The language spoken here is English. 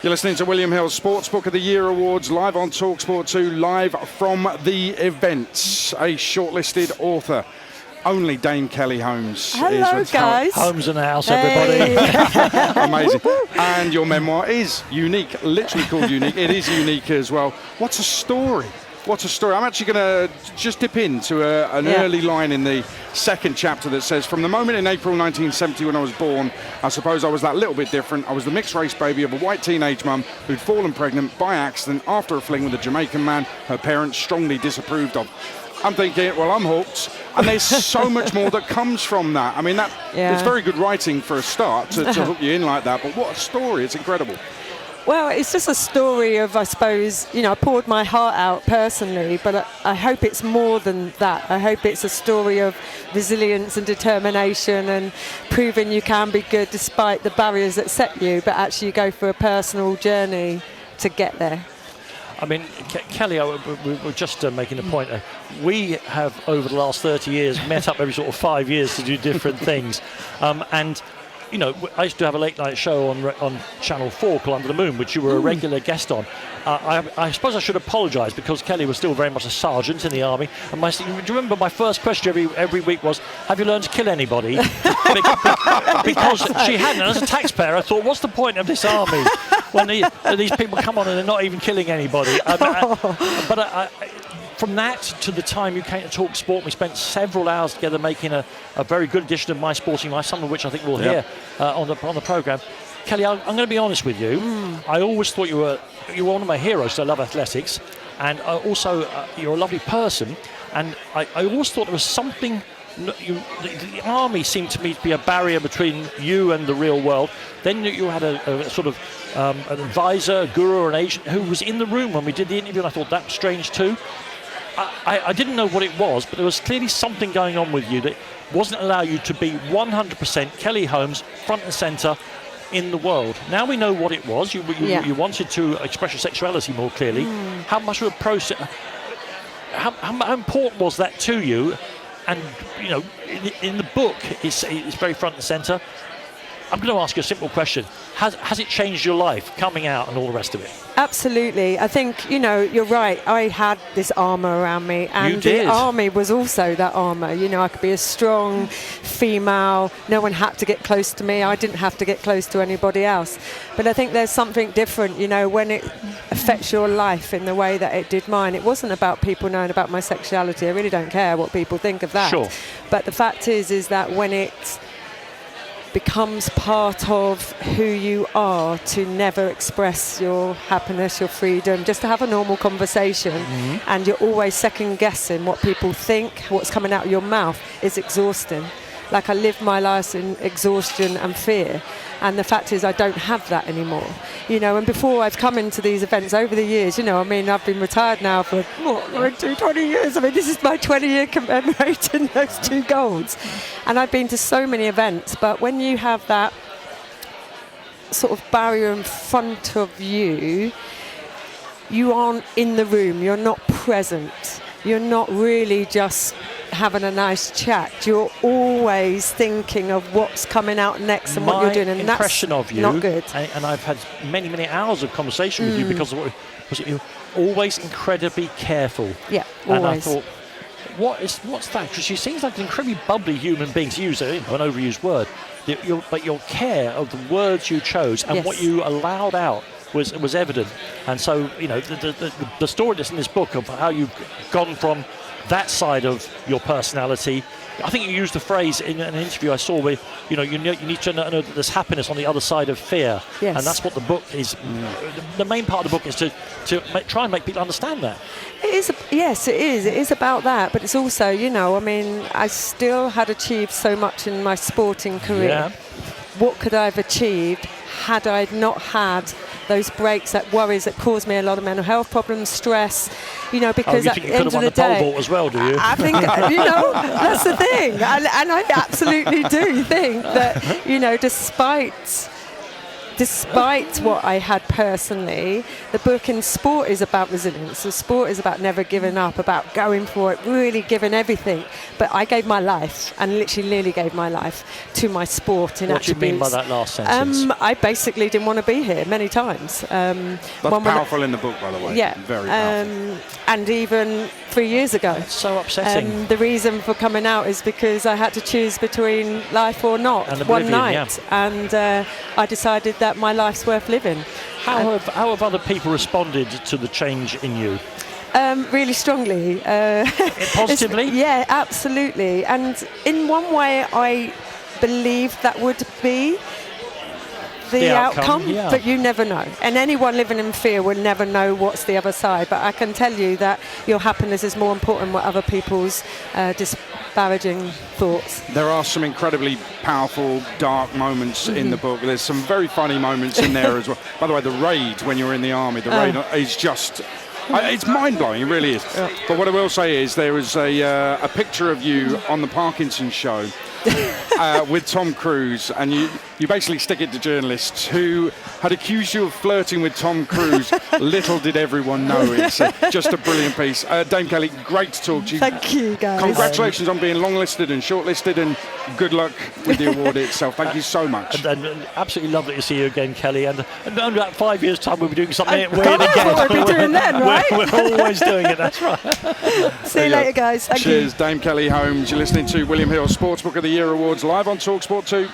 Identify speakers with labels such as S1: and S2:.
S1: You're listening to William Hill's Sportsbook of the Year Awards, live on talkSPORT 2, live from the events. A shortlisted author, only Dame Kelly Holmes.
S2: Hello, guys.
S3: Holmes in the house, everybody.
S1: Amazing. And your memoir is unique, literally called unique. It is unique as well. What a story. What a story. I'm actually going to just dip into an early line in the second chapter that says, from the moment in April 1970 when I was born, I suppose I was that little bit different. I was the mixed race baby of a white teenage mum who'd fallen pregnant by accident after a fling with a Jamaican man her parents strongly disapproved of. I'm thinking, well, I'm hooked. And there's so much more that comes from that. I mean, it's very good writing for a start to hook you in like that. But what a story. It's incredible.
S2: Well, it's just a story of, I suppose, I poured my heart out personally, but I hope it's more than that. I hope it's a story of resilience and determination and proving you can be good despite the barriers that set you, but actually you go for a personal journey to get there.
S3: I mean, Kelly, we were just making a point. We have, over the last 30 years, met up every sort of 5 years to do different things. And I used to have a late-night show on Channel 4 called Under the Moon, which you were a regular guest on. I suppose I should apologise because Kelly was still very much a sergeant in the army. And do you remember my first question every week was, have you learned to kill anybody? Because she hadn't. And as a taxpayer, I thought, what's the point of this army when these people come on and they're not even killing anybody? From that to the time you came to talkSPORT, we spent several hours together making a very good edition of My Sporting Life, some of which I think we'll hear on the programme. Kelly, I'm going to be honest with you. I always thought you were one of my heroes, so I love athletics. And also, you're a lovely person. And I always thought there was something... The army seemed to me to be a barrier between you and the real world. Then you had a sort of an advisor, a guru, or an agent who was in the room when we did the interview, and I thought that was strange too. I didn't know what it was, but there was clearly something going on with you that wasn't allowing you to be 100% Kelly Holmes, front and centre in the world. Now we know what it was. You wanted to express your sexuality more clearly. How much of a process? How important was that to you? And in the book, it's very front and centre. I'm going to ask you a simple question. Has it changed your life, coming out and all the rest of it?
S2: Absolutely. I think, you're right. I had this armour around me. And the army was also that armour. I could be a strong female. No one had to get close to me. I didn't have to get close to anybody else. But I think there's something different, when it affects your life in the way that it did mine. It wasn't about people knowing about my sexuality. I really don't care what people think of that.
S3: Sure.
S2: But the fact is that when it becomes part of who you are, to never express your happiness, your freedom, just to have a normal conversation, and you're always second guessing what people think, what's coming out of your mouth, is exhausting. Like, I live my life in exhaustion and fear, and the fact is I don't have that anymore. And before I've come into these events over the years, I've been retired now for 20 years. I mean, this is my 20-year commemorating those 2 golds. And I've been to so many events, but when you have that sort of barrier in front of you, you aren't in the room, you're not present, you're not really just having a nice chat. You're always thinking of what's coming out next and what you're doing, and
S3: impression
S2: that's
S3: of you,
S2: not good.
S3: And I've had many hours of conversation with you because of you're always incredibly careful.
S2: Yeah,
S3: and
S2: always.
S3: I thought, what's that? Because she seems like an incredibly bubbly human being, to use an overused word. But your care of the words you chose and what you allowed out was evident. And so the story that's in this book of how you've gone from that side of your personality. I think you used the phrase in an interview I saw where you need to know that there's happiness on the other side of fear.
S2: Yes.
S3: And that's what the book is. The main part of the book is to try and make people understand that.
S2: It is. Yes, it is. It is about that, but it's also, I still had achieved so much in my sporting career.
S3: Yeah.
S2: What could I have achieved had I not had those breaks, that worries that caused me a lot of mental health problems, stress, because
S3: you
S2: at
S3: think
S2: the
S3: you
S2: end
S3: could have
S2: of
S3: won
S2: the
S3: the pole
S2: day,
S3: vault as well, do you?
S2: I think, that's the thing. And I absolutely do think that, despite despite what I had personally, the book in sport is about resilience. The sport is about never giving up, about going for it, really giving everything. But I gave my life, and literally nearly gave my life, to my sport in
S3: What do you mean by that last sentence?
S2: I basically didn't want to be here many times.
S1: That's powerful in the book, by the way.
S2: Yeah.
S1: Very powerful.
S2: And even 3 years ago.
S3: It's so upsetting.
S2: The reason for coming out is because I had to choose between life or not
S3: And
S2: one
S3: oblivion,
S2: night.
S3: yeah.
S2: And I decided that my life's worth living.
S3: How have other people responded to the change in you?
S2: Really strongly.
S3: Positively?
S2: Yeah, absolutely. And in one way, I believe that would be the outcome,
S3: yeah.
S2: but you never know. And anyone living in fear will never know what's the other side. But I can tell you that your happiness is more important than other people's disparaging thoughts.
S1: There are some incredibly powerful, dark moments in the book. There's some very funny moments in there as well. By the way, the raid when you're in the army, the raid is just... it's mind-blowing, it really is. Yeah. But what I will say is there was a picture of you on the Parkinson show with Tom Cruise, and you basically stick it to journalists who had accused you of flirting with Tom Cruise. Little did everyone know. It's just a brilliant piece. Dame Kelly, great to talk to you.
S2: Thank you, guys.
S1: Congratulations on being longlisted and shortlisted, and good luck with the award itself. Thank you so much.
S3: And absolutely lovely to see you again, Kelly. And in about 5 years' time, we'll be doing something weird again.
S2: That's what we'll be doing then, right?
S3: We're always doing it, that's right.
S2: See you later, guys. Thank you.
S1: Cheers, Dame Kelly Holmes. You're listening to William Hill Sportsbook of the Year Awards live on talkSPORT 2.